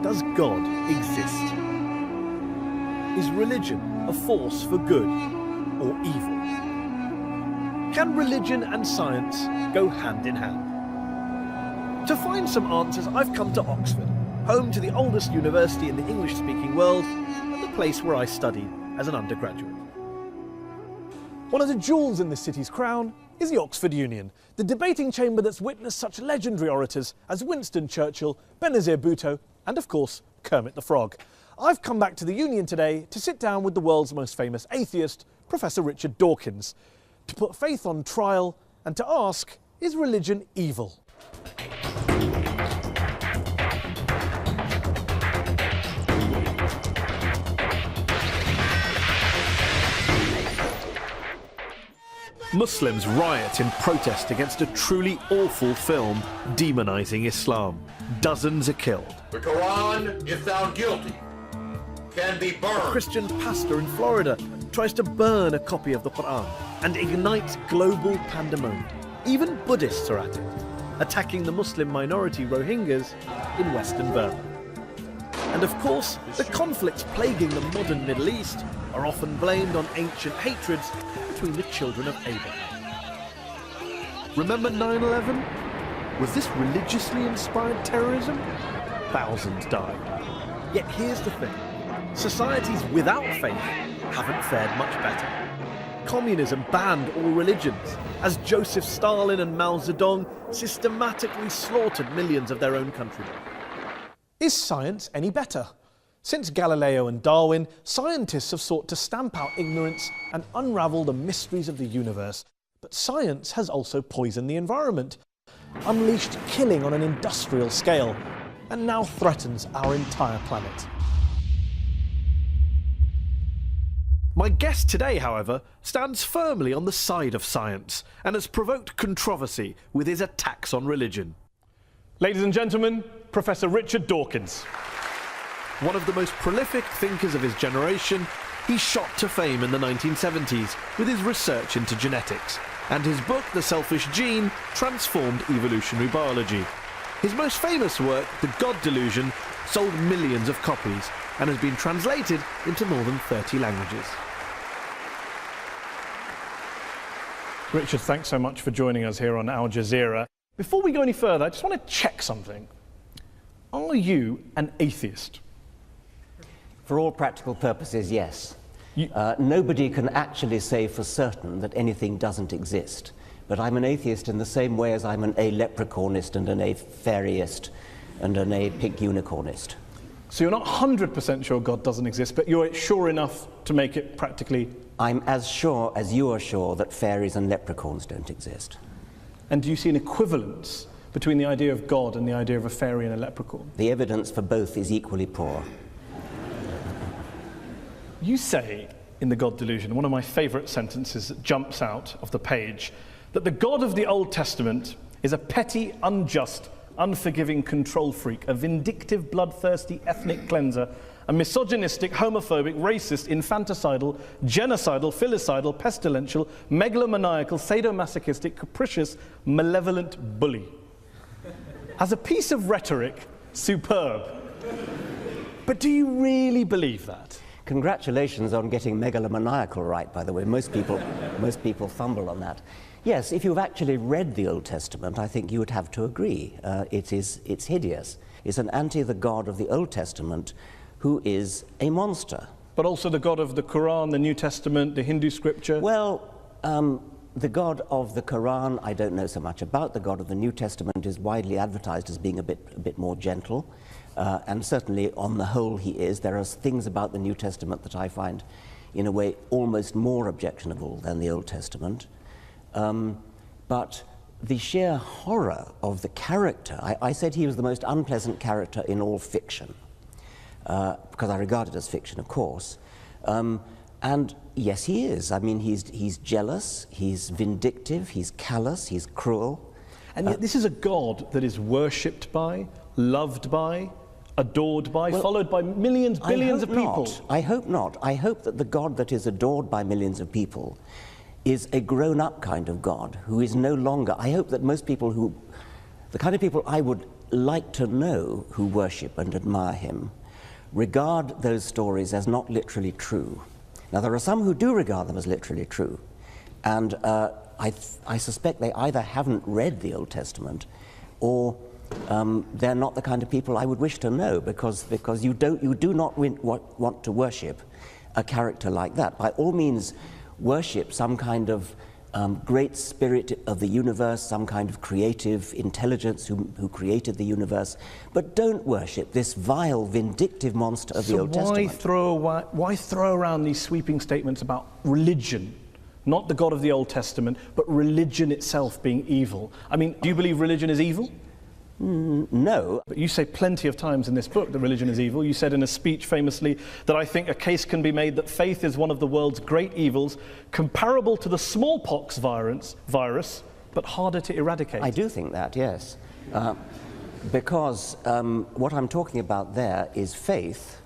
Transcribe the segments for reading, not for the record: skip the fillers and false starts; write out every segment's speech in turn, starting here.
does God exist? Is religion a force for good or evil? Can religion and science go hand in hand? To find some answers, I've come to Oxford, home to the oldest university in the English-speaking world and the place where I studied as an undergraduate. One of the jewels in this city's crown is the Oxford Union, the debating chamber that's witnessed such legendary orators as Winston Churchill, Benazir Bhutto, and of course, Kermit the Frog. I've come back to the Union today to sit down with the world's most famous atheist, Professor Richard Dawkins, to put faith on trial and to ask, is religion evil? Muslims riot in protest against a truly awful film demonising Islam. Dozens are killed. The Quran, if found guilty, can be burned. A Christian pastor in Florida tries to burn a copy of the Quran and ignites global pandemonium. Even Buddhists are at it, attacking the Muslim minority Rohingyas in Western Burma. And of course, the conflicts plaguing the modern Middle East are often blamed on ancient hatreds between the children of Abraham. Remember 9/11? Was this religiously inspired terrorism? Thousands died. Yet here's the thing. Societies without faith haven't fared much better. Communism banned all religions, as Joseph Stalin and Mao Zedong systematically slaughtered millions of their own countrymen. Is science any better? Since Galileo and Darwin, scientists have sought to stamp out ignorance and unravel the mysteries of the universe. But science has also poisoned the environment, unleashed killing on an industrial scale, and now threatens our entire planet. My guest today, however, stands firmly on the side of science and has provoked controversy with his attacks on religion. Ladies and gentlemen, Professor Richard Dawkins. One of the most prolific thinkers of his generation, he shot to fame in the 1970s with his research into genetics, and his book, The Selfish Gene, transformed evolutionary biology. His most famous work, The God Delusion, sold millions of copies and has been translated into more than 30 languages. Richard, thanks so much for joining us here on Al Jazeera. Before we go any further, I just want to check something. Are you an atheist? For all practical purposes, yes. Nobody can actually say for certain that anything doesn't exist. But I'm an atheist in the same way as I'm an a-leprechaunist and an a-fairyist and an a-pink unicornist. So you're not 100% sure God doesn't exist, but you're sure enough to make it practically... I'm as sure as you are sure that fairies and leprechauns don't exist. And do you see an equivalence between the idea of God and the idea of a fairy and a leprechaun? The evidence for both is equally poor. You say in The God Delusion, one of my favourite sentences that jumps out of the page, that the God of the Old Testament is a petty, unjust, unforgiving control freak, a vindictive, bloodthirsty ethnic cleanser, a misogynistic, homophobic, racist, infanticidal, genocidal, filicidal, pestilential, megalomaniacal, sadomasochistic, capricious, malevolent bully. As a piece of rhetoric, superb. But do you really believe that? Congratulations on getting megalomaniacal right, by the way. Most people fumble on that. Yes, if you've actually read the Old Testament, I think you would have to agree. It's hideous. It's an anti the God of the Old Testament who is a monster. But also the God of the Quran, the New Testament, the Hindu scripture? Well, the God of the Quran, I don't know so much about. The God of the New Testament is widely advertised as being a bit more gentle. And certainly, on the whole, he is. There are things about the New Testament that I find, in a way, almost more objectionable than the Old Testament. But the sheer horror of the character, I said he was the most unpleasant character in all fiction, because I regard it as fiction, of course. And yes, he is. I mean, he's jealous, he's vindictive, he's callous, he's cruel. And yet this is a God that is worshipped by, loved by, adored by, well, followed by millions, billions of people. I hope not. I hope that the God that is adored by millions of people is a grown-up kind of God who is no longer... I hope that most people the kind of people I would like to know who worship and admire him regard those stories as not literally true. Now, there are some who do regard them as literally true, and I suspect they either haven't read the Old Testament or they're not the kind of people I would wish to know, because you do not want to worship a character like that. By all means, worship some kind of great spirit of the universe, some kind of creative intelligence who created the universe, but don't worship this vile, vindictive monster of the Old Testament. Why throw around these sweeping statements about religion? Not the God of the Old Testament, but religion itself being evil. I mean, do you believe religion is evil? No. But you say plenty of times in this book that religion is evil. You said in a speech famously that I think a case can be made that faith is one of the world's great evils, comparable to the smallpox virus, but harder to eradicate. I do think that, yes. Because what I'm talking about there is faith,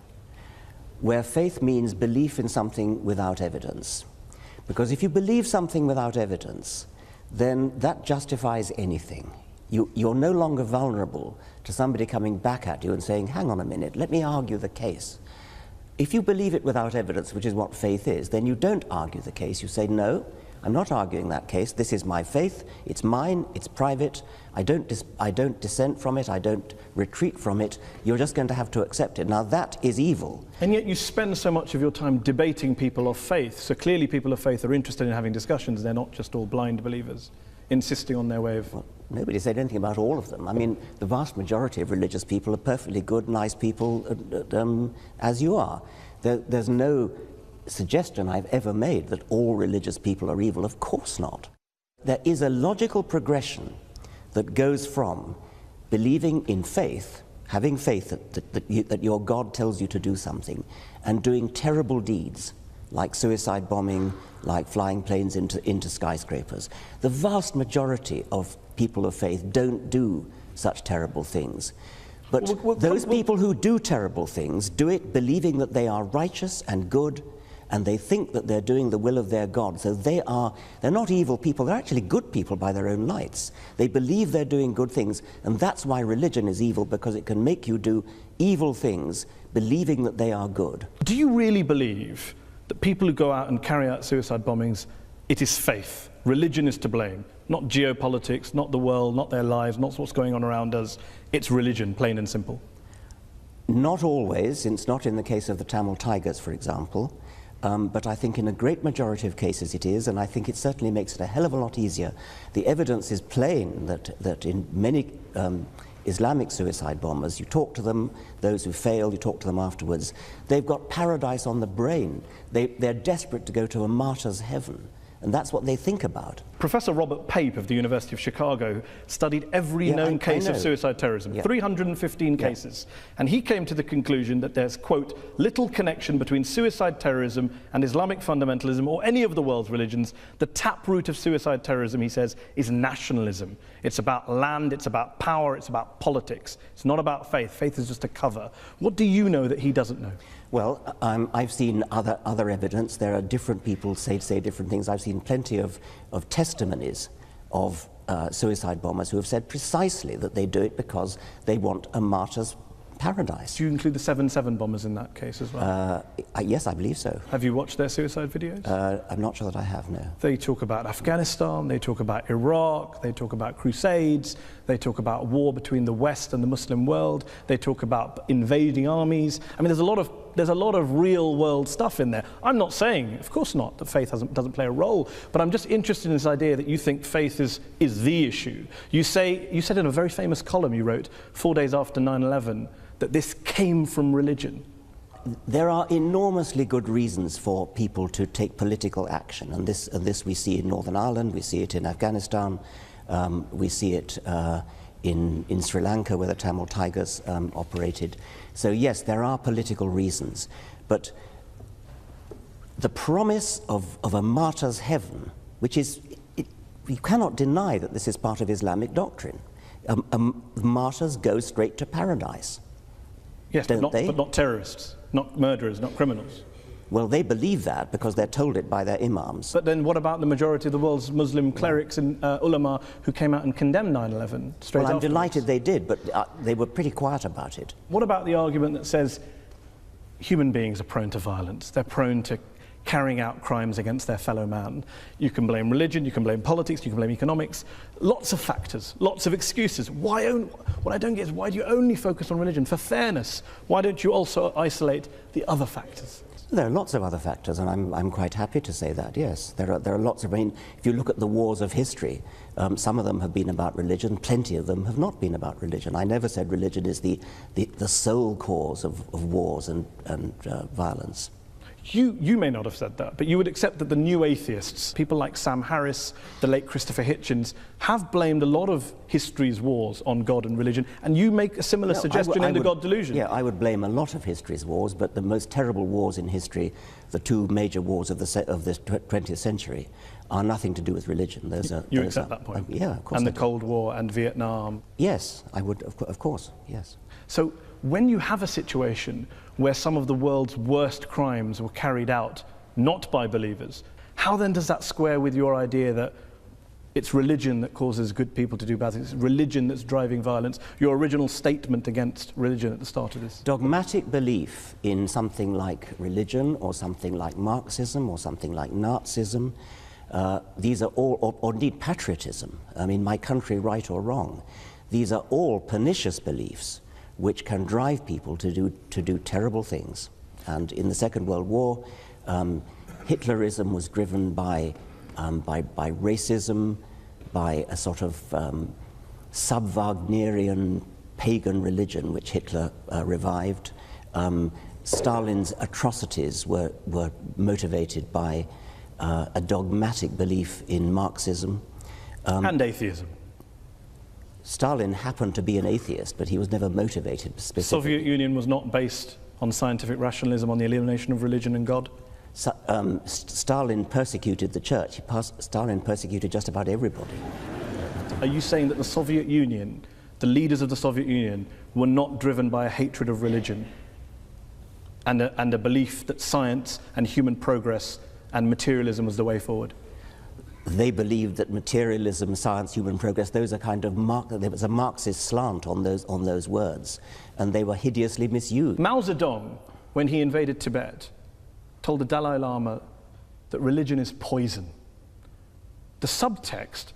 where faith means belief in something without evidence. Because if you believe something without evidence, then that justifies anything. You're no longer vulnerable to somebody coming back at you and saying, hang on a minute, let me argue the case. If you believe it without evidence, which is what faith is, then you don't argue the case. You say, no, I'm not arguing that case. This is my faith. It's mine. It's private. I don't dissent from it. I don't retreat from it. You're just going to have to accept it. Now, that is evil. And yet you spend so much of your time debating people of faith. So clearly people of faith are interested in having discussions. They're not just all blind believers, insisting on their way of... Well, nobody said anything about all of them. I mean, the vast majority of religious people are perfectly good, nice people, as you are. There's no suggestion I've ever made that all religious people are evil. Of course not. There is a logical progression that goes from believing in faith, having faith that your God tells you to do something, and doing terrible deeds like suicide bombing, like flying planes into skyscrapers. The vast majority of people of faith don't do such terrible things. But those people who do terrible things do it believing that they are righteous and good, and they think that they're doing the will of their God. So they're not evil people, they're actually good people by their own lights. They believe they're doing good things, and that's why religion is evil, because it can make you do evil things believing that they are good. Do you really believe that people who go out and carry out suicide bombings, it is faith? Religion is to blame, not geopolitics, not the world, not their lives, not what's going on around us. It's religion, plain and simple. Not always. It's not in the case of the Tamil Tigers, for example. But I think in a great majority of cases it is, and I think it certainly makes it a hell of a lot easier. The evidence is plain that in many Islamic suicide bombers, you talk to them, those who fail, you talk to them afterwards, they've got paradise on the brain. They're desperate to go to a martyr's heaven. And that's what they think about. Professor Robert Pape of the University of Chicago studied every known case of suicide terrorism, 315 cases. And he came to the conclusion that there's, quote, little connection between suicide terrorism and Islamic fundamentalism or any of the world's religions. The taproot of suicide terrorism, he says, is nationalism. It's about land, it's about power, it's about politics. It's not about faith. Faith is just a cover. What do you know that he doesn't know? Well, I've seen other evidence. There are different people say different things. I've seen plenty of testimonies of suicide bombers who have said precisely that they do it because they want a martyr's paradise. Do you include the 7/7 bombers in that case as well? Yes, I believe so. Have you watched their suicide videos? I'm not sure that I have, no. They talk about Afghanistan, they talk about Iraq, they talk about crusades, they talk about war between the West and the Muslim world, they talk about invading armies. I mean, there's a lot of real world stuff in there. I'm not saying, of course not, that faith doesn't play a role, but I'm just interested in this idea that you think faith is the issue. You said in a very famous column you wrote 4 days after 9/11 that this came from religion. There are enormously good reasons for people to take political action, and this we see in Northern Ireland, we see it in Afghanistan, we see it in Sri Lanka, where the Tamil Tigers operated. So yes, there are political reasons, but the promise of a martyr's heaven, which is, you cannot deny that this is part of Islamic doctrine. Martyrs go straight to paradise. Yes, but not terrorists, not murderers, not criminals. Well, they believe that because they're told it by their imams. But then what about the majority of the world's Muslim clerics and ulama who came out and condemned 9/11 straight Well, I'm afterwards? delighted they did, but they were pretty quiet about it. What about the argument that says human beings are prone to violence, they're prone to carrying out crimes against their fellow man? You can blame religion, you can blame politics, you can blame economics, lots of factors, lots of excuses. What I don't get is, why do you only focus on religion? For fairness, why don't you also isolate the other factors? There are lots of other factors, and I'm quite happy to say that, yes. There are lots of, I mean, if you look at the wars of history, some of them have been about religion, plenty of them have not been about religion. I never said religion is the sole cause of wars and violence. You may not have said that, but you would accept that the new atheists, people like Sam Harris, the late Christopher Hitchens, have blamed a lot of history's wars on God and religion, and you make a similar suggestion in The God Delusion. Yeah, I would blame a lot of history's wars, but the most terrible wars in history, the two major wars of the 20th century, are nothing to do with religion. You accept that point? Yeah, of course. And the Cold War and Vietnam? Yes, I would, of course, yes. So when you have a situation where some of the world's worst crimes were carried out not by believers, how then does that square with your idea that it's religion that causes good people to do bad things, it's religion that's driving violence, your original statement against religion at the start of this? Dogmatic belief in something like religion or something like Marxism or something like Nazism, these are all, or indeed patriotism, I mean, my country right or wrong, these are all pernicious beliefs which can drive people to do terrible things. And in the Second World War, Hitlerism was driven by racism, by a sort of sub-Wagnerian pagan religion which Hitler revived. Stalin's atrocities were motivated by a dogmatic belief in Marxism. And atheism. Stalin happened to be an atheist, but he was never motivated specifically. The Soviet Union was not based on scientific rationalism, on the elimination of religion and God? Stalin persecuted the church. Stalin persecuted just about everybody. Are you saying that the Soviet Union, the leaders of the Soviet Union, were not driven by a hatred of religion and a belief that science and human progress and materialism was the way forward? They believed that materialism, science, human progress, those are kind of there was a Marxist slant on those words, and they were hideously misused. Mao Zedong, when he invaded Tibet, told the Dalai Lama that religion is poison. The subtext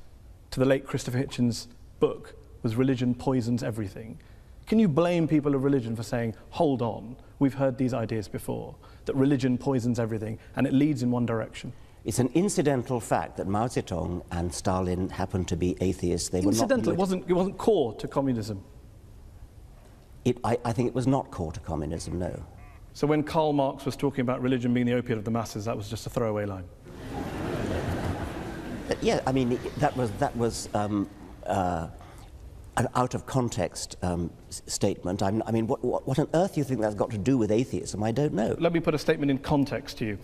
to the late Christopher Hitchens' book was religion poisons everything. Can you blame people of religion for saying, hold on, we've heard these ideas before, that religion poisons everything and it leads in one direction? It's an incidental fact that Mao Zedong and Stalin happened to be atheists. They incidental, were not it wasn't core to communism. I think it was not core to communism, no. So when Karl Marx was talking about religion being the opiate of the masses, that was just a throwaway line? Yeah, I mean, that was an out of context statement. I mean, what on earth do you think that's got to do with atheism? I don't know. Let me put a statement in context to you.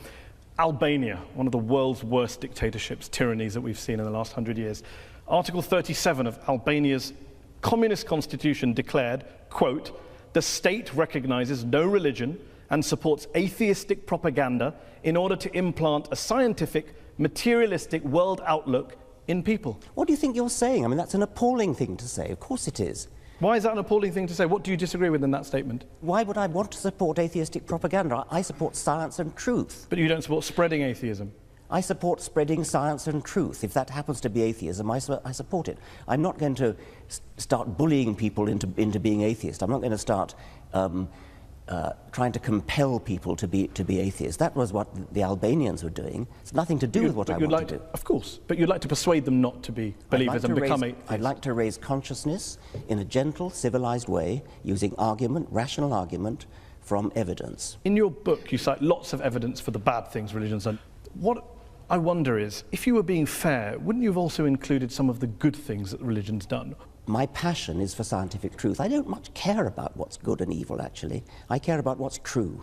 Albania, one of the world's worst dictatorships, tyrannies that we've seen in the last 100 years. Article 37 of Albania's communist constitution declared, quote, "The state recognizes no religion and supports atheistic propaganda in order to implant a scientific, materialistic world outlook in people." What do you think you're saying? I mean, that's an appalling thing to say. Of course it is. Why is that an appalling thing to say? What do you disagree with in that statement? Why would I want to support atheistic propaganda? I support science and truth. But you don't support spreading atheism. I support spreading science and truth. If that happens to be atheism, I support it. I'm not going to start bullying people into being atheist. I'm not going to start trying to compel people to be atheists. That was what the Albanians were doing. It's nothing to do with what I want to do. Of course, but you'd like to persuade them not to be believers and become atheists. I'd like to raise consciousness in a gentle, civilized way, using argument, rational argument, from evidence. In your book, you cite lots of evidence for the bad things religion's done. What I wonder is, if you were being fair, wouldn't you have also included some of the good things that religion's done? My passion is for scientific truth. I don't much care about what's good and evil, actually. I care about what's true.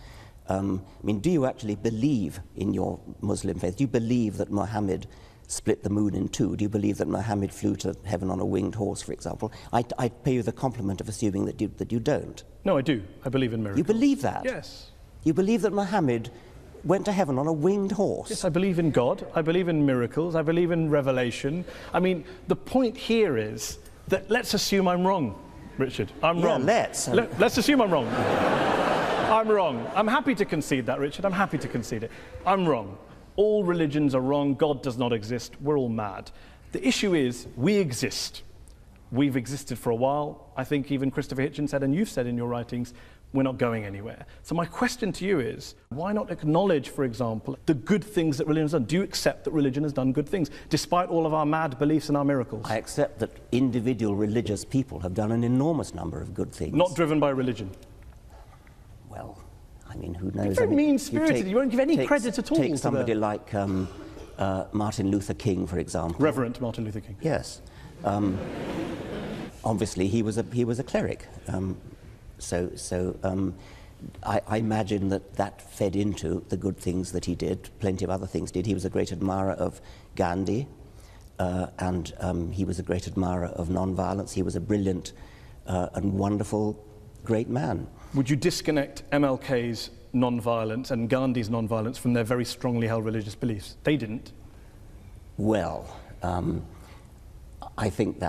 I mean, do you actually believe in your Muslim faith? Do you believe that Muhammad split the moon in two? Do you believe that Muhammad flew to heaven on a winged horse, for example? I pay you the compliment of assuming that you don't. No, I do. I believe in miracles. You believe that? Yes. You believe that Muhammad went to heaven on a winged horse? Yes, I believe in God, I believe in miracles, I believe in revelation. I mean, the point here is that let's assume I'm wrong, Richard. I'm wrong. Let's. Let's assume I'm wrong. I'm wrong. I'm happy to concede that, Richard. I'm happy to concede it. I'm wrong. All religions are wrong. God does not exist. We're all mad. The issue is we exist. We've existed for a while. I think even Christopher Hitchens said, and you've said in your writings, we're not going anywhere. So my question to you is, why not acknowledge, for example, the good things that religion has done? Do you accept that religion has done good things, despite all of our mad beliefs and our miracles? I accept that individual religious people have done an enormous number of good things. Not driven by religion? Well, I mean, who knows? You're very mean-spirited. You won't give any credit at all Take to somebody like Martin Luther King, for example. Reverend Martin Luther King. Yes. Obviously, he was a cleric. I imagine that fed into the good things that he did. Plenty of other things did. He was a great admirer of Gandhi, and he was a great admirer of non-violence. He was a brilliant and wonderful, great man. Would you disconnect MLK's non-violence and Gandhi's non-violence from their very strongly held religious beliefs? They didn't. Well, I think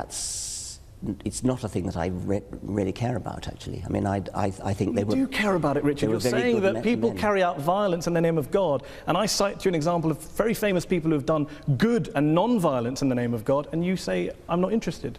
it's not a thing that I really care about, actually. I mean, I think they were... You do care about it, Richard. You're saying that people carry out violence in the name of God, and I cite to you an example of very famous people who have done good and non-violence in the name of God, and you say, I'm not interested.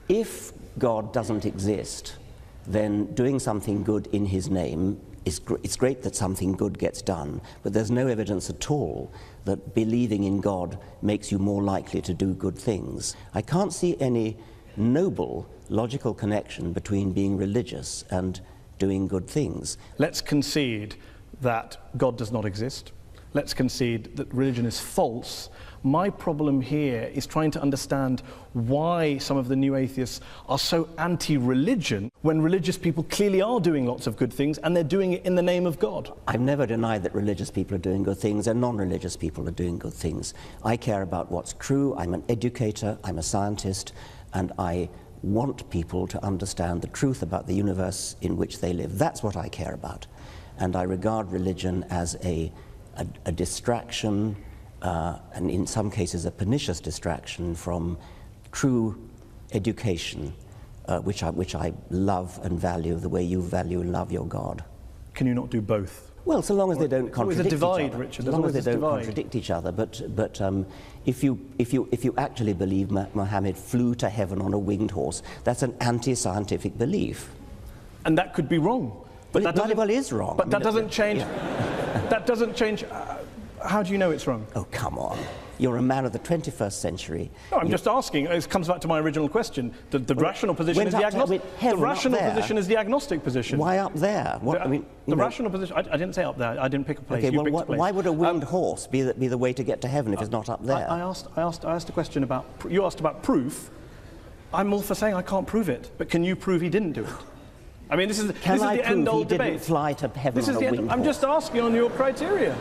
If God doesn't exist, then doing something good in his name it's great that something good gets done, but there's no evidence at all that believing in God makes you more likely to do good things. I can't see any noble, logical connection between being religious and doing good things. Let's concede that God does not exist. Let's concede that religion is false. My problem here is trying to understand why some of the new atheists are so anti-religion when religious people clearly are doing lots of good things and they're doing it in the name of God. I've never denied that religious people are doing good things and non-religious people are doing good things. I care about what's true. I'm an educator, I'm a scientist, and I want people to understand the truth about the universe in which they live. That's what I care about. And I regard religion as a distraction, and in some cases a pernicious distraction from true education, which I love and value the way you value and love your God. Can you not do both? Well, so long as they don't contradict each other. Richard. As long as they don't contradict each other. But if you actually believe Muhammad flew to heaven on a winged horse, that's an anti-scientific belief. And that could be wrong. But that very well is wrong. But that doesn't change. That doesn't change. How do you know it's wrong? Oh, come on. You're a man of the 21st century. No, I'm just asking. It comes back to my original question. The rational position is the agnostic. The rational position is the agnostic position. Why up there? What, I mean, the rational position. I didn't say up there. I didn't pick a place. Okay, you well, picked a place. why would a winged horse be the way to get to heaven if it's not up there? I asked a question about. You asked about proof. I'm all for saying I can't prove it, but can you prove he didn't do it? I mean, this is the end-all debate. Didn't fly to heaven on a winged horse? I'm just asking on your criteria.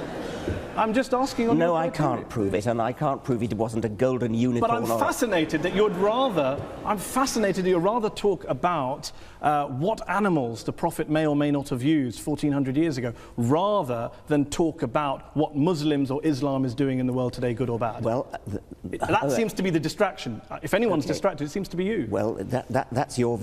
I'm just asking on No, your I criteria. can't prove it, and I can't prove it wasn't a golden unicorn. But I'm fascinated that you're rather talk about what animals the Prophet may or may not have used 1400 years ago, rather than talk about what Muslims or Islam is doing in the world today, good or bad. Well, that seems to be the distraction. If anyone's distracted, it seems to be you. Well, that's your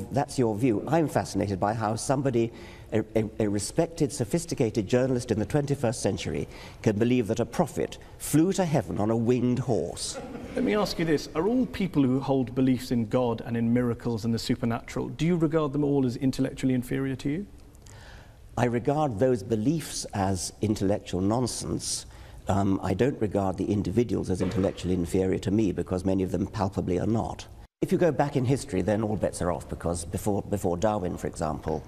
view. I'm fascinated by how somebody, a respected, sophisticated journalist in the 21st century, can believe that a prophet flew to heaven on a winged horse. Let me ask you this. Are all people who hold beliefs in God and in miracles and the supernatural, do you regard them all as intellectually inferior to you? I regard those beliefs as intellectual nonsense. I don't regard the individuals as intellectually inferior to me, because many of them palpably are not. If you go back in history, then all bets are off, because before Darwin, for example,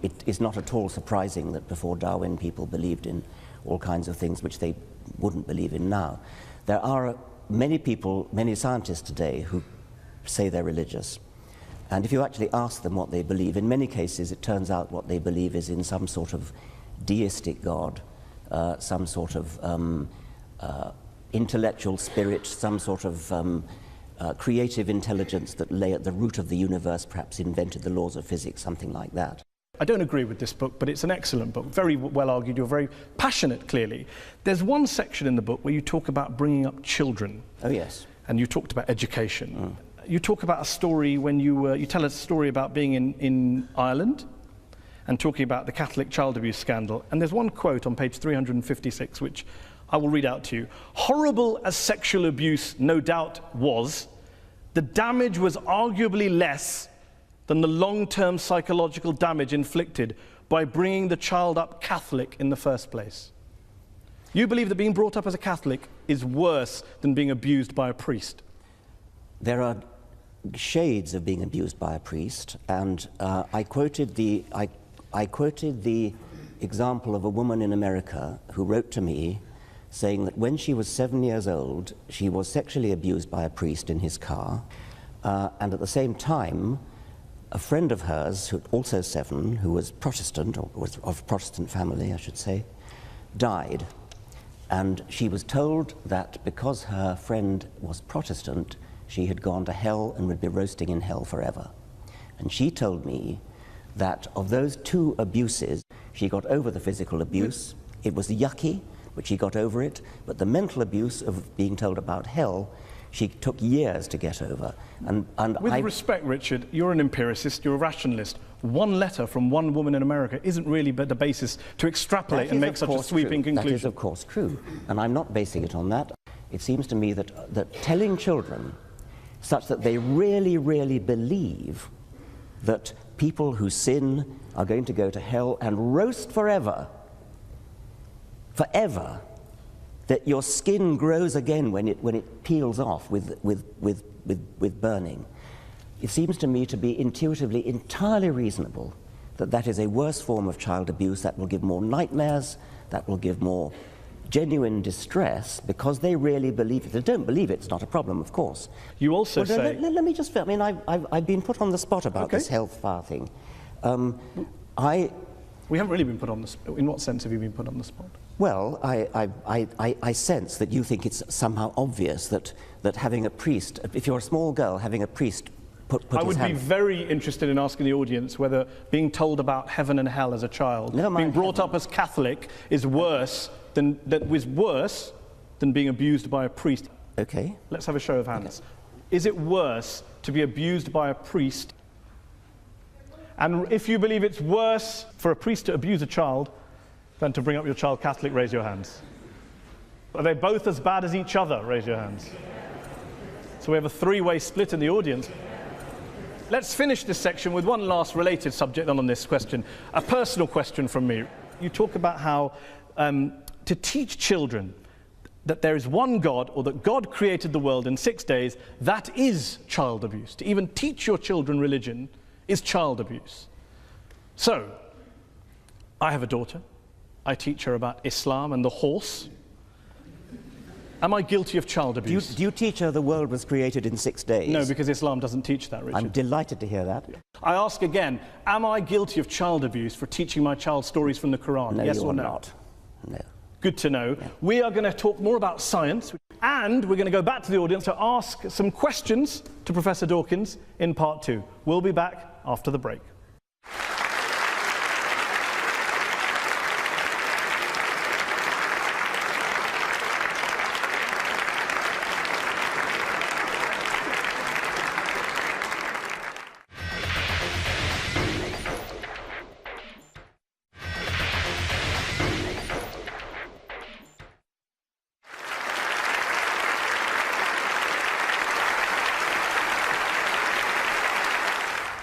it is not at all surprising that before Darwin people believed in all kinds of things which they wouldn't believe in now. There are many people, many scientists today who say they're religious. And if you actually ask them what they believe, in many cases it turns out what they believe is in some sort of deistic God, some sort of intellectual spirit, some sort of creative intelligence that lay at the root of the universe, perhaps invented the laws of physics, something like that. I don't agree with this book, but it's an excellent book, very well argued, you're very passionate, clearly. There's one section in the book where you talk about bringing up children. Oh, yes. And you talked about education. You talk about a story when you tell a story about being in Ireland and talking about the Catholic child abuse scandal. And there's one quote on page 356, which I will read out to you. Horrible as sexual abuse no doubt was, the damage was arguably less than the long-term psychological damage inflicted by bringing the child up Catholic in the first place. You believe that being brought up as a Catholic is worse than being abused by a priest? There are shades of being abused by a priest, and I quoted the example of a woman in America who wrote to me saying that when she was 7 years old, she was sexually abused by a priest in his car, and at the same time, a friend of hers, who also 7, who was Protestant, or was of Protestant family, I should say, died. And she was told that because her friend was Protestant, she had gone to hell and would be roasting in hell forever. And she told me that of those 2 abuses, she got over the physical abuse. It was yucky, but she got over it. But the mental abuse of being told about hell, she took years to get over. And with respect, Richard, you're an empiricist, you're a rationalist. One letter from one woman in America isn't really the basis to extrapolate and make such a sweeping conclusion. That is, of course, true. And I'm not basing it on that. It seems to me that telling children such that they really, really believe that people who sin are going to go to hell and roast forever, that your skin grows again when it peels off with burning. It seems to me to be intuitively entirely reasonable that that is a worse form of child abuse, that will give more nightmares, that will give more genuine distress, because they really believe it. If they don't believe it, it's not a problem, of course. You also say... Let me just... I mean, I've been put on the spot about this health file thing. We haven't really been put on the spot. In what sense have you been put on the spot? Well, I sense that you think it's somehow obvious that having a priest, if you're a small girl, having a priest put I his would hand... be very interested in asking the audience whether being told about heaven and hell as a child, being brought up as Catholic, is worse than being abused by a priest. Okay. Let's have a show of hands. Okay. Is it worse to be abused by a priest? And if you believe it's worse for a priest to abuse a child than to bring up your child Catholic, raise your hands. Are they both as bad as each other? Raise your hands. So we have a 3-way split in the audience. Let's finish this section with one last related subject on this question, a personal question from me. You talk about how to teach children that there is one God, or that God created the world in 6 days, that is child abuse. To even teach your children religion is child abuse. So, I have a daughter. I teach her about Islam and the horse. Am I guilty of child abuse? Do you teach her the world was created in 6 days? No, because Islam doesn't teach that, Richard. I'm delighted to hear that. I ask again, am I guilty of child abuse for teaching my child stories from the Quran? No, yes you or are no? not. No. Good to know. Yeah. We are going to talk more about science, and we're going to go back to the audience to ask some questions to Professor Dawkins in part 2. We'll be back after the break.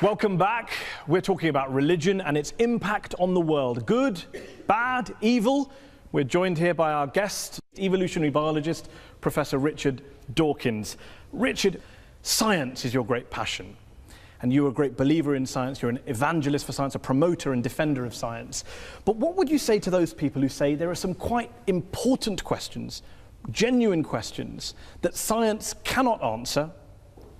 Welcome back. We're talking about religion and its impact on the world. Good, bad, evil. We're joined here by our guest, evolutionary biologist, Professor Richard Dawkins. Richard, science is your great passion. And you're a great believer in science. You're an evangelist for science, a promoter and defender of science. But what would you say to those people who say there are some quite important questions, genuine questions, that science cannot answer?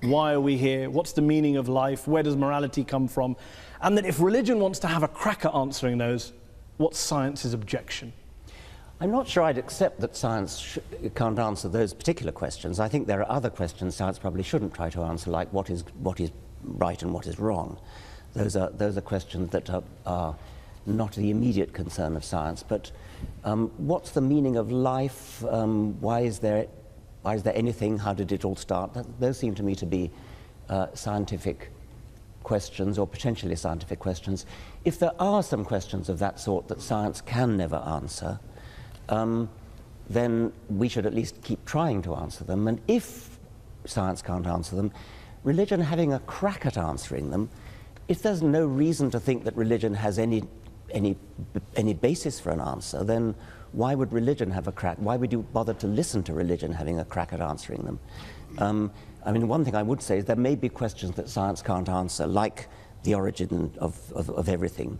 Why are we here? What's the meaning of life? Where does morality come from? And that if religion wants to have a crack at answering those, what's science's objection? I'm not sure I'd accept that science can't answer those particular questions. I think there are other questions science probably shouldn't try to answer, like what is right and what is wrong. those are questions that are not the immediate concern of science. But what's the meaning of life? Why is there anything? How did it all start? Those seem to me to be scientific questions, or potentially scientific questions. If there are some questions of that sort that science can never answer, then we should at least keep trying to answer them. And if science can't answer them, religion having a crack at answering them, if there's no reason to think that religion has any basis for an answer, then why would religion have a crack? Why would you bother to listen to religion having a crack at answering them? I mean, one thing I would say is there may be questions that science can't answer, like the origin of everything.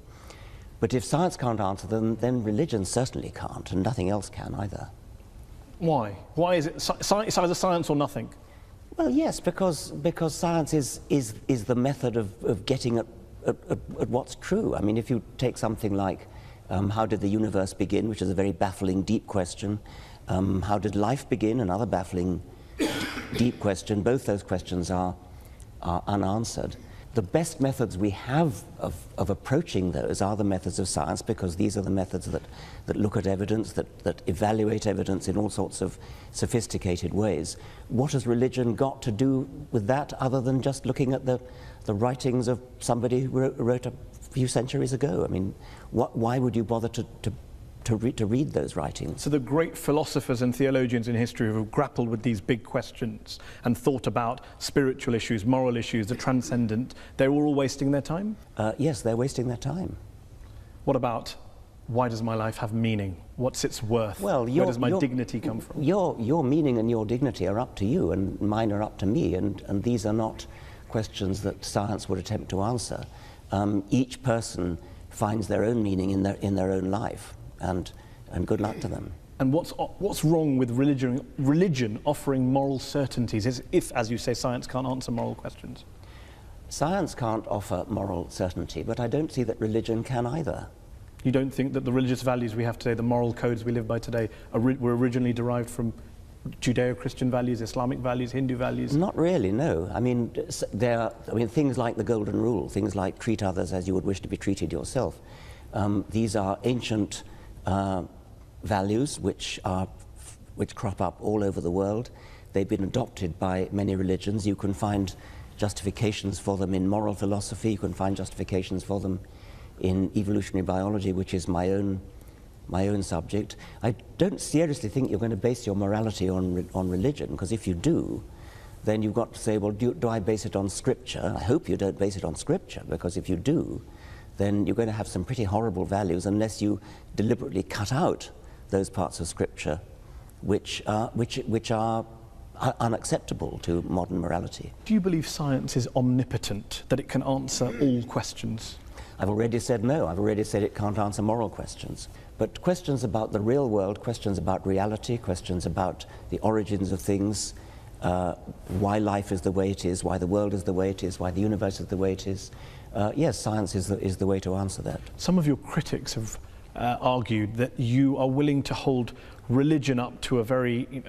But if science can't answer them, then religion certainly can't, and nothing else can either. Why? Why is it it's either science or nothing? Well, yes, because science is the method of getting at what's true. I mean, if you take something like how did the universe begin, which is a very baffling, deep question. How did life begin? Another baffling, deep question. Both those questions are unanswered. The best methods we have of approaching those are the methods of science, because these are the methods that look at evidence, that evaluate evidence in all sorts of sophisticated ways. What has religion got to do with that, other than just looking at the writings of somebody who wrote a few centuries ago? I mean, why would you bother to read those writings? So the great philosophers and theologians in history who have grappled with these big questions and thought about spiritual issues, moral issues, the transcendent, they're all wasting their time? Yes, they're wasting their time. What about, why does my life have meaning? What's its worth? Well, where does my dignity come from? Your meaning and your dignity are up to you, and mine are up to me, and these are not questions that science would attempt to answer. Each person finds their own meaning in their own life, and good luck to them. And what's wrong with religion offering moral certainties, if, as you say, science can't answer moral questions? Science can't offer moral certainty, but I don't see that religion can either. You don't think that the religious values we have today, the moral codes we live by today, were originally derived from Judeo-Christian values, Islamic values, Hindu values? Not really, no. I mean, things like the Golden Rule, things like treat others as you would wish to be treated yourself. These are ancient values which crop up all over the world. They've been adopted by many religions. You can find justifications for them in moral philosophy. You can find justifications for them in evolutionary biology, which is my own subject. I don't seriously think you're going to base your morality on religion, because if you do, then you've got to say, well, do I base it on Scripture? I hope you don't base it on Scripture, because if you do, then you're going to have some pretty horrible values unless you deliberately cut out those parts of Scripture which are unacceptable to modern morality. Do you believe science is omnipotent, that it can answer all questions? I've already said no. I've already said it can't answer moral questions. But questions about the real world, questions about reality, questions about the origins of things, why life is the way it is, why the world is the way it is, why the universe is the way it is, yes, science is the way to answer that. Some of your critics have argued that you are willing to hold religion up to a very,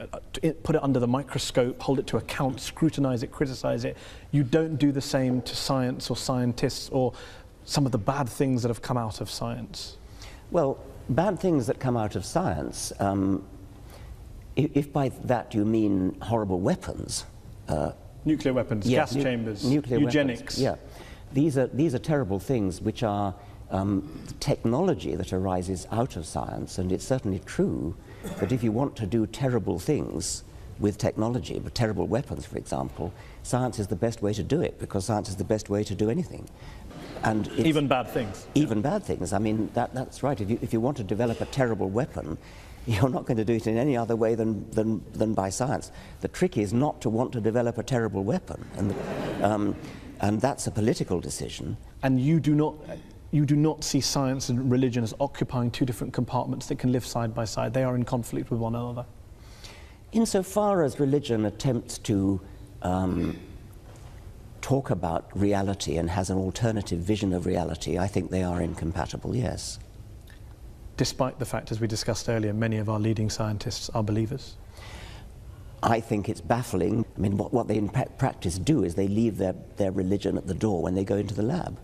put it under the microscope, hold it to account, scrutinize it, criticize it. You don't do the same to science or scientists or some of the bad things that have come out of science. Well, bad things that come out of science, if by that you mean horrible weapons. Nuclear weapons, yeah, gas chambers, nuclear eugenics. Weapons, yeah. These are terrible things which are technology that arises out of science, and it's certainly true that if you want to do terrible things with technology, with terrible weapons, for example, science is the best way to do it, because science is the best way to do anything. And even bad things. Even bad things. I mean, that's right. If you want to develop a terrible weapon, you're not going to do it in any other way than by science. The trick is not to want to develop a terrible weapon, and that's a political decision. And you do not see science and religion as occupying two different compartments that can live side by side. They are in conflict with one another. Insofar as religion attempts to talk about reality and has an alternative vision of reality, I think they are incompatible, yes. Despite the fact, as we discussed earlier, many of our leading scientists are believers? I think it's baffling. I mean, what they in practice do is they leave their religion at the door when they go into the lab.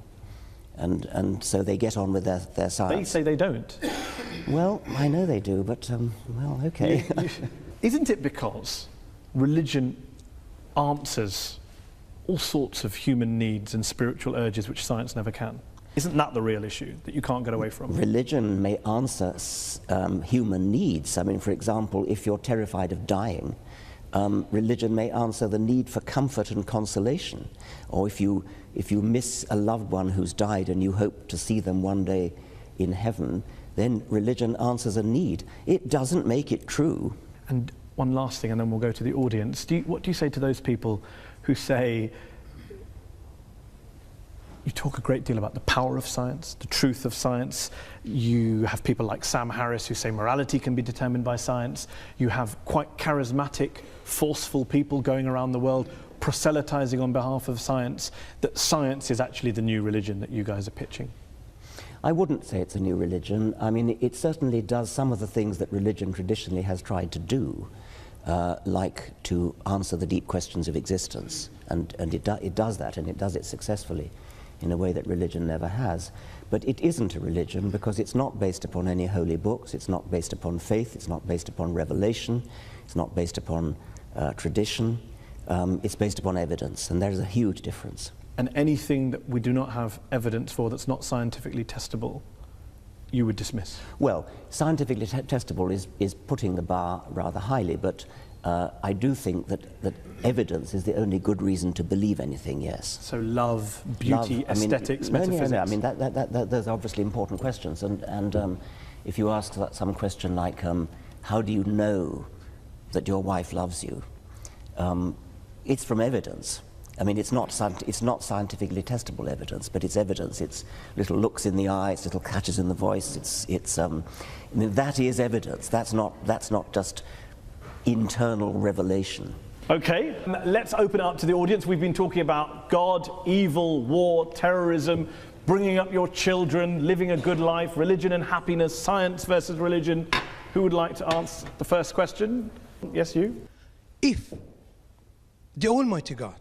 And so they get on with their science. They say they don't. Well, I know they do, but, well, okay. Isn't it because religion answers all sorts of human needs and spiritual urges which science never can? Isn't that the real issue that you can't get away from? Religion may answer human needs. I mean, for example, if you're terrified of dying, religion may answer the need for comfort and consolation. Or if you miss a loved one who's died and you hope to see them one day in heaven, then religion answers a need. It doesn't make it true. And one last thing, and then we'll go to the audience. What do you say to those people who say, you talk a great deal about the power of science, the truth of science. You have people like Sam Harris who say morality can be determined by science. You have quite charismatic, forceful people going around the world proselytizing on behalf of science, that science is actually the new religion that you guys are pitching. I wouldn't say it's a new religion. I mean, it certainly does some of the things that religion traditionally has tried to do, like to answer the deep questions of existence. And it does that, and it does it successfully in a way that religion never has. But it isn't a religion because it's not based upon any holy books, it's not based upon faith, it's not based upon revelation, it's not based upon tradition, it's based upon evidence, and there's a huge difference. And anything that we do not have evidence for that's not scientifically testable, you would dismiss? Well, scientifically testable is putting the bar rather highly, but I do think that evidence is the only good reason to believe anything, yes. So love, beauty, aesthetics, metaphysics? No, I mean, those are obviously important questions. And if you ask some question like, how do you know that your wife loves you? It's from evidence. I mean, it's not scientifically testable evidence, but it's evidence. It's little looks in the eye, it's little catches in the voice. I mean, that is evidence. That's not just internal revelation. Okay, let's open it up to the audience. We've been talking about God, evil, war, terrorism, bringing up your children, living a good life, religion and happiness, science versus religion. Who would like to answer the first question? Yes, you? If the Almighty God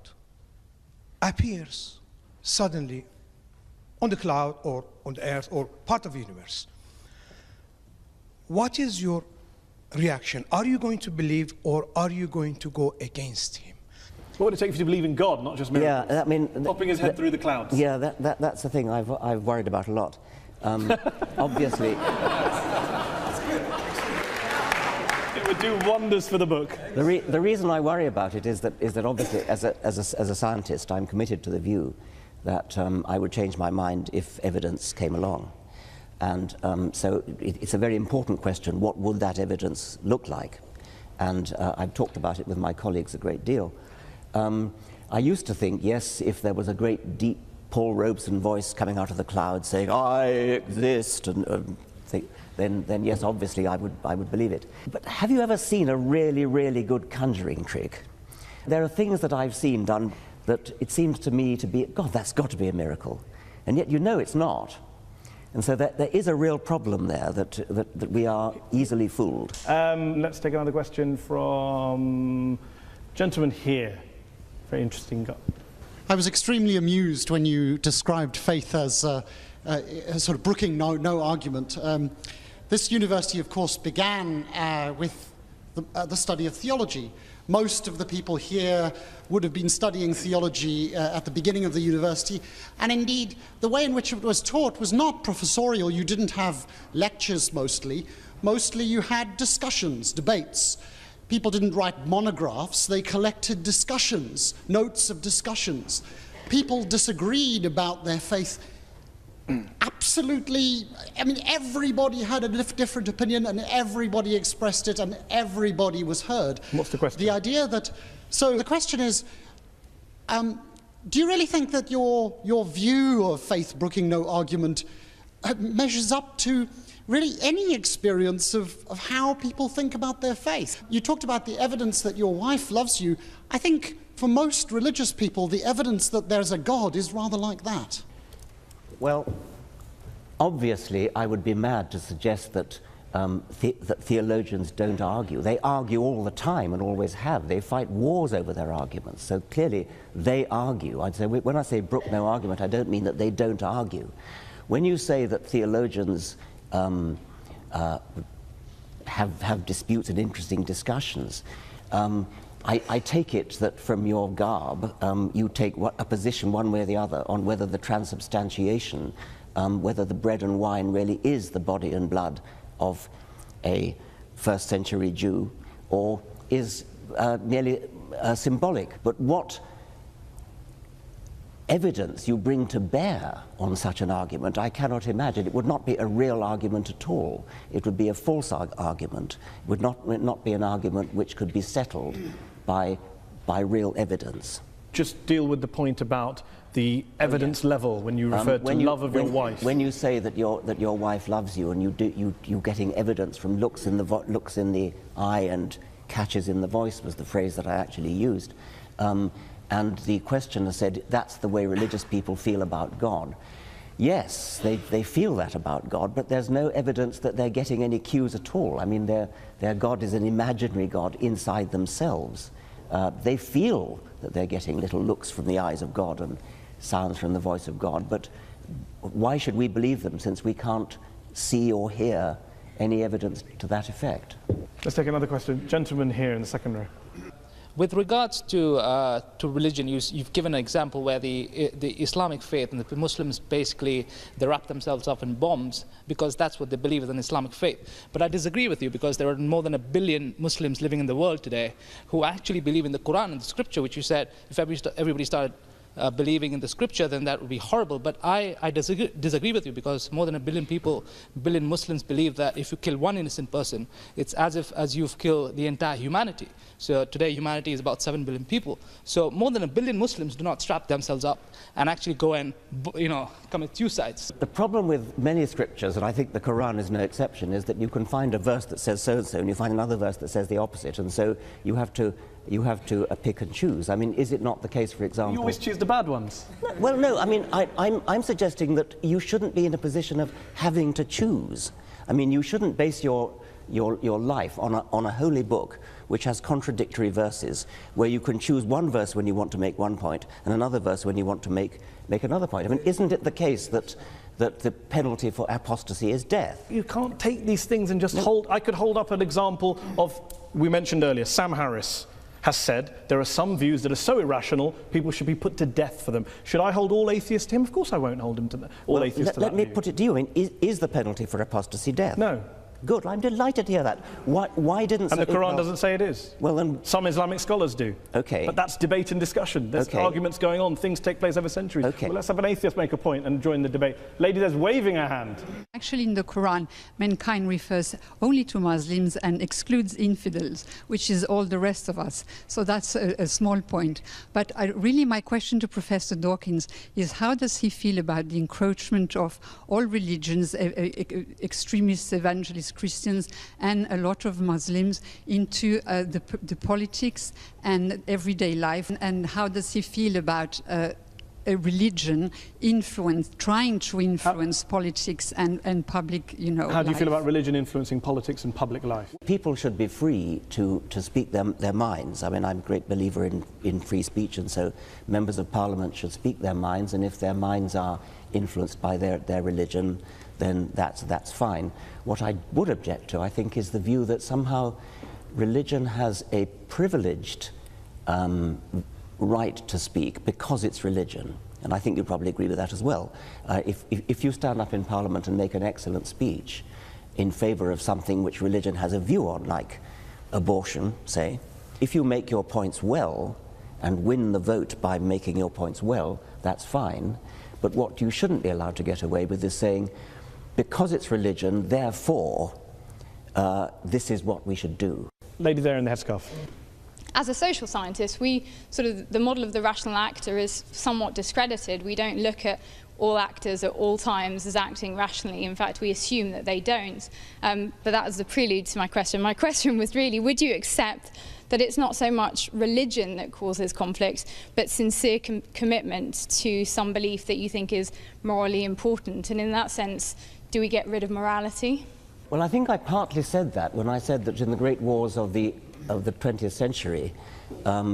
appears suddenly on the cloud or on the earth or part of the universe, what is your reaction? Are you going to believe or are you going to go against him? What would it take for you to believe in God, not just miracles? Yeah, I mean, popping his head through the clouds. Yeah, that's the thing I've worried about a lot. Obviously, it would do wonders for the book. The reason I worry about it is that obviously, as a scientist, I'm committed to the view that I would change my mind if evidence came along. And so it's a very important question, what would that evidence look like? And I've talked about it with my colleagues a great deal. I used to think, yes, if there was a great deep Paul Robeson voice coming out of the cloud saying, I exist, and then yes, obviously I would believe it. But have you ever seen a really, really good conjuring trick? There are things that I've seen done that it seems to me to be, God, that's got to be a miracle. And yet you know it's not. And so there is a real problem there that we are easily fooled. Let's take another question from gentleman here. Very interesting guy. I was extremely amused when you described faith as sort of brooking no argument. This university, of course, began with the study of theology. Most of the people here would have been studying theology at the beginning of the university, and indeed the way in which it was taught was not professorial. You didn't have lectures mostly. Mostly you had discussions, debates. People didn't write monographs, they collected discussions, notes of discussions. People disagreed about their faith. Absolutely, I mean, everybody had a different opinion and everybody expressed it and everybody was heard. What's the question? The idea that, so the question is, do you really think that your view of faith brooking no argument measures up to really any experience of how people think about their faith? You talked about the evidence that your wife loves you. I think for most religious people, the evidence that there's a God is rather like that. Well, obviously, I would be mad to suggest that that theologians don't argue. They argue all the time and always have. They fight wars over their arguments. So clearly they argue. I'd say, when I say brook no argument, I don't mean that they don't argue. When you say that theologians have disputes and interesting discussions, I take it that from your garb you take a position one way or the other on whether the transubstantiation, whether the bread and wine really is the body and blood of a first century Jew or is merely symbolic. But what evidence you bring to bear on such an argument, I cannot imagine. It would not be a real argument at all. It would be a false argument. It would not be an argument which could be settled by real evidence. Just deal with the point about the evidence level when you referred to love of your wife. When you say that your wife loves you and you're getting evidence from looks in the eye and catches in the voice was the phrase that I actually used. And the questioner said, that's the way religious people feel about God. Yes, they feel that about God, but there's no evidence that they're getting any cues at all. I mean, their God is an imaginary God inside themselves. They feel that they're getting little looks from the eyes of God and sounds from the voice of God, but why should we believe them since we can't see or hear any evidence to that effect? Let's take another question. Gentleman here in the second row. With regards to religion, you've given an example where the Islamic faith and the Muslims basically they wrap themselves up in bombs because that's what they believe is an Islamic faith. But I disagree with you because there are more than 1 billion Muslims living in the world today who actually believe in the Quran and the Scripture, which you said if everybody started believing in the Scripture, then that would be horrible. But I disagree with you because more than 1 billion people, 1 billion Muslims believe that if you kill one innocent person, it's as you've killed the entire humanity. So today humanity is about 7 billion people. So more than 1 billion Muslims do not strap themselves up and actually go and commit suicides. The problem with many scriptures, and I think the Quran is no exception, is that you can find a verse that says so and so, and you find another verse that says the opposite, and so you have to pick and choose. I mean, is it not the case, for example? You always choose the bad ones. Well, no. I mean, I'm suggesting that you shouldn't be in a position of having to choose. I mean, you shouldn't base your life on a holy book which has contradictory verses, where you can choose one verse when you want to make one point and another verse when you want to make another point. I mean, isn't it the case that the penalty for apostasy is death? You can't take these things and just hold. I could hold up an example of, we mentioned earlier, Sam Harris has said there are some views that are so irrational, people should be put to death for them. Should I hold all atheists to him? Of course I won't hold him to all atheists to that Let me view. put it to you. Is the penalty for apostasy death? No. Good. I'm delighted to hear that. Why didn't... And the Quran doesn't say it is. Well, then... Some Islamic scholars do. Okay. But that's debate and discussion. There's arguments going on. Things take place over centuries. Okay. Well, let's have an atheist make a point and join the debate. Lady there's waving her hand. Actually, in the Quran, mankind refers only to Muslims and excludes infidels, which is all the rest of us. So that's a small point. But really, my question to Professor Dawkins is, how does he feel about the encroachment of all religions, extremists, evangelists, Christians, and a lot of Muslims into the politics and everyday life? And how does he feel about a religion trying to influence politics and public, How do you feel about religion influencing politics and public life? People should be free to speak their minds. I mean, I'm a great believer in free speech, and so members of parliament should speak their minds, and if their minds are influenced by their religion, then that's fine. What I would object to, I think, is the view that somehow religion has a privileged right to speak because it's religion. And I think you'd probably agree with that as well. If you stand up in Parliament and make an excellent speech in favour of something which religion has a view on, like abortion, say, if you make your points well and win the vote by making your points well, that's fine. But what you shouldn't be allowed to get away with is saying, because it's religion, therefore, this is what we should do. Lady there in the headscarf. As a social scientist, the model of the rational actor is somewhat discredited. We don't look at all actors at all times as acting rationally. In fact, we assume that they don't. But that was the prelude to my question. My question was really, would you accept that it's not so much religion that causes conflict, but sincere commitment to some belief that you think is morally important? And in that sense, do we get rid of morality? Well, I think I partly said that when I said that in the great wars of the 20th century,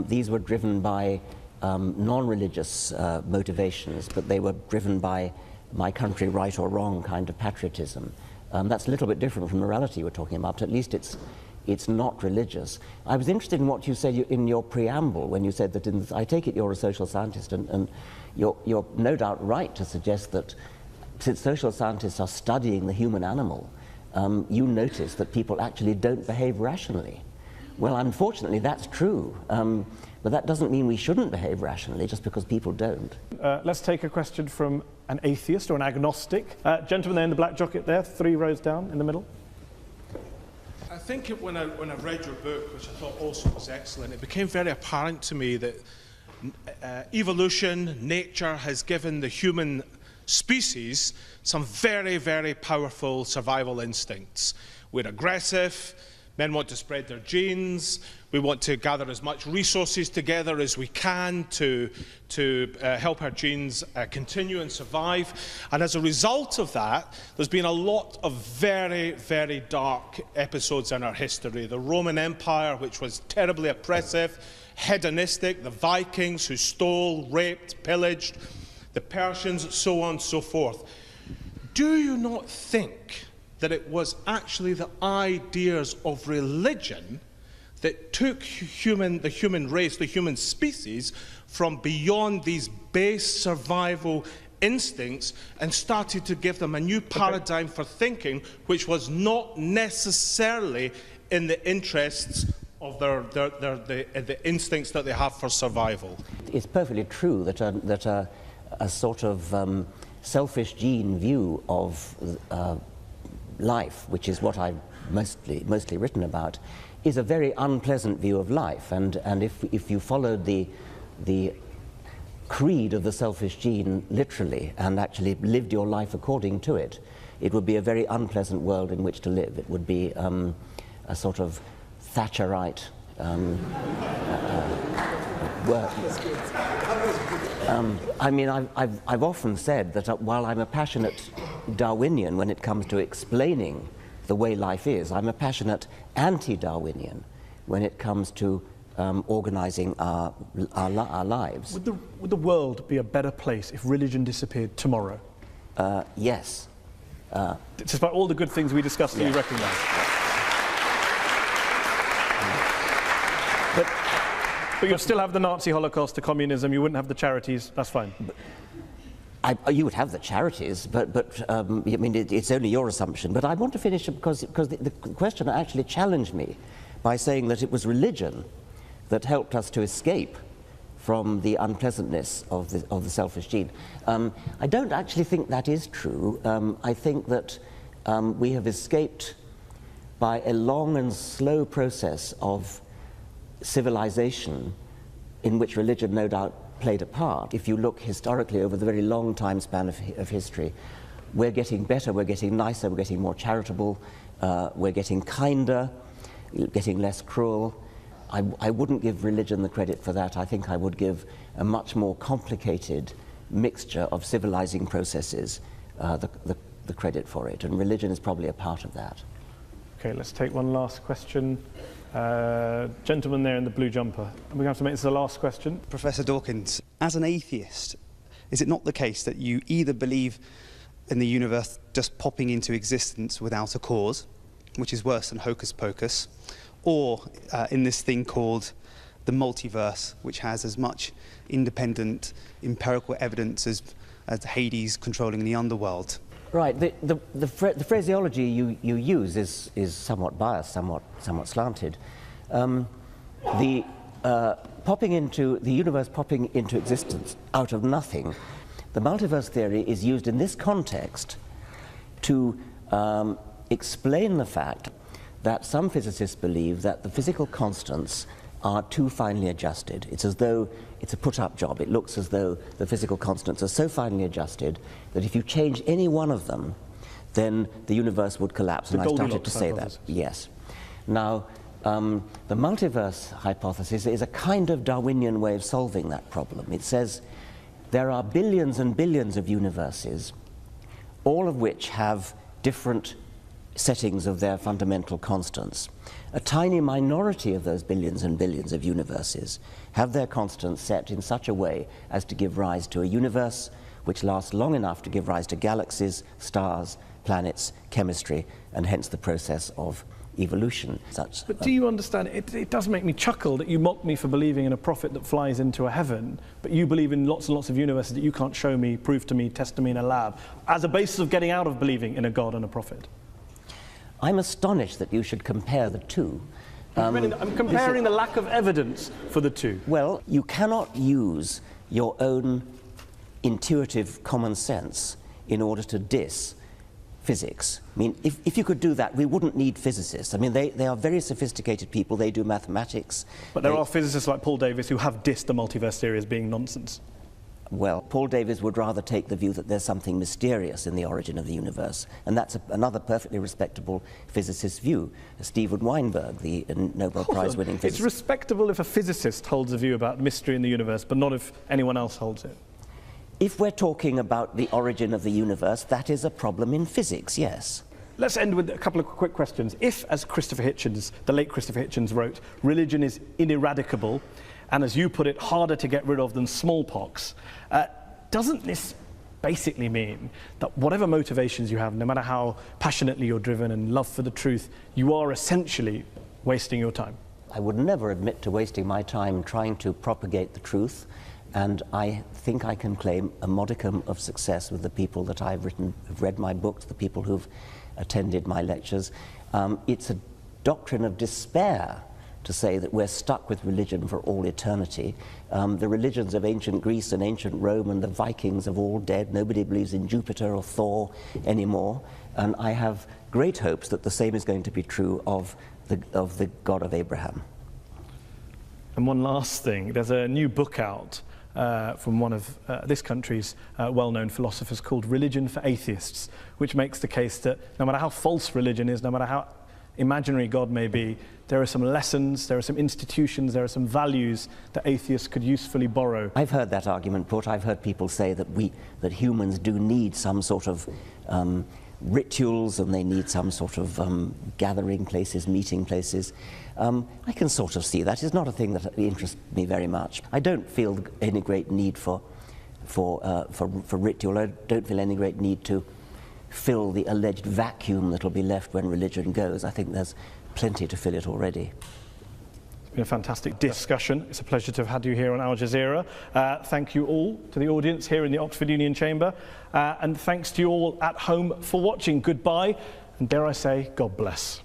these were driven by non-religious motivations, but they were driven by my country right or wrong kind of patriotism. That's a little bit different from morality we're talking about. At least it's not religious. I was interested in what you said in your preamble when you said that I take it you're a social scientist, and you're no doubt right to suggest that since social scientists are studying the human animal, you notice that people actually don't behave rationally. Well, unfortunately, that's true. But that doesn't mean we shouldn't behave rationally just because people don't. Let's take a question from an atheist or an agnostic. Gentleman there in the black jacket there, 3 rows down in the middle. I think when I read your book, which I thought also was excellent, it became very apparent to me that evolution, nature, has given the human species some very, very powerful survival instincts. We're aggressive, men want to spread their genes, we want to gather as much resources together as we can to help our genes continue and survive. And as a result of that, there's been a lot of very, very dark episodes in our history. The Roman Empire, which was terribly oppressive, hedonistic, the Vikings who stole, raped, pillaged, the Persians, so on and so forth. Do you not think that it was actually the ideas of religion that took the human race, the human species, from beyond these base survival instincts and started to give them a new paradigm for thinking, which was not necessarily in the interests of the instincts that they have for survival? It's perfectly true that a sort of selfish gene view of life, which is what I've mostly written about, is a very unpleasant view of life. And if you followed the creed of the selfish gene literally and actually lived your life according to it, it would be a very unpleasant world in which to live. It would be a sort of Thatcherite work. I mean, I've often said that while I'm a passionate Darwinian when it comes to explaining the way life is, I'm a passionate anti-Darwinian when it comes to organising our lives. Would the world be a better place if religion disappeared tomorrow? Yes. Despite all the good things we discussed that you recognise? But you'd still have the Nazi Holocaust, the communism, you wouldn't have the charities, that's fine. You would have the charities, but I mean, it's only your assumption. But I want to finish because the question actually challenged me by saying that it was religion that helped us to escape from the unpleasantness of the selfish gene. I don't actually think that is true. I think that we have escaped by a long and slow process of civilization in which religion no doubt played a part. If you look historically over the very long time span of history, we're getting better, we're getting nicer, we're getting more charitable, we're getting kinder, getting less cruel. I wouldn't give religion the credit for that. I think I would give a much more complicated mixture of civilizing processes the credit for it, and religion is probably a part of that. Okay, let's take one last question. Gentleman there in the blue jumper. And we're going to have to make this the last question. Professor Dawkins, as an atheist, is it not the case that you either believe in the universe just popping into existence without a cause, which is worse than hocus pocus, or in this thing called the multiverse, which has as much independent empirical evidence as Hades controlling the underworld? Right. The phraseology you use is somewhat biased, somewhat slanted. The universe popping into existence out of nothing, the multiverse theory is used in this context to explain the fact that some physicists believe that the physical constants are too finely adjusted. It's as though it's a put-up job. It looks as though the physical constants are so finely adjusted that if you change any one of them, then the universe would collapse. And I started to say that. Yes. Now, the multiverse hypothesis is a kind of Darwinian way of solving that problem. It says there are billions and billions of universes, all of which have different settings of their fundamental constants. A tiny minority of those billions and billions of universes have their constants set in such a way as to give rise to a universe which lasts long enough to give rise to galaxies, stars, planets, chemistry, and hence the process of evolution. But do you understand, it does make me chuckle that you mock me for believing in a prophet that flies into a heaven, but you believe in lots and lots of universes that you can't show me, prove to me, test to me in a lab, as a basis of getting out of believing in a God and a prophet. I'm astonished that you should compare the two. I'm comparing the lack of evidence for the two. Well, you cannot use your own intuitive common sense in order to diss physics. I mean, if you could do that, we wouldn't need physicists. I mean, they are very sophisticated people, they do mathematics. But there are physicists like Paul Davies who have dissed the multiverse theory as being nonsense. Well, Paul Davies would rather take the view that there's something mysterious in the origin of the universe, and that's another perfectly respectable physicist's view. Steven Weinberg, the Nobel Prize-winning physicist. It's respectable if a physicist holds a view about mystery in the universe, but not if anyone else holds it. If we're talking about the origin of the universe, that is a problem in physics, yes. Let's end with a couple of quick questions. If, as Christopher Hitchens, the late Christopher Hitchens wrote, religion is ineradicable, and as you put it, harder to get rid of than smallpox, doesn't this basically mean that whatever motivations you have, no matter how passionately you're driven and love for the truth, you are essentially wasting your time? I would never admit to wasting my time trying to propagate the truth, and I think I can claim a modicum of success with the people that I've read my books, the people who've attended my lectures. It's a doctrine of despair to say that we're stuck with religion for all eternity. The religions of ancient Greece and ancient Rome and the Vikings are all dead. Nobody believes in Jupiter or Thor anymore. And I have great hopes that the same is going to be true of the God of Abraham. And one last thing, there's a new book out from one of this country's well-known philosophers called Religion for Atheists, which makes the case that no matter how false religion is, no matter how imaginary God may be, there are some lessons, there are some institutions, there are some values that atheists could usefully borrow. I've heard that argument put. I've heard people say that humans do need some sort of rituals, and they need some sort of gathering places, meeting places. I can sort of see that. It's not a thing that interests me very much. I don't feel any great need for ritual. I don't feel any great need to fill the alleged vacuum that will be left when religion goes. I think there's plenty to fill it already. It's been a fantastic discussion. It's a pleasure to have had you here on Al Jazeera. Thank you all to the audience here in the Oxford Union Chamber. And thanks to you all at home for watching. Goodbye, and dare I say, God bless.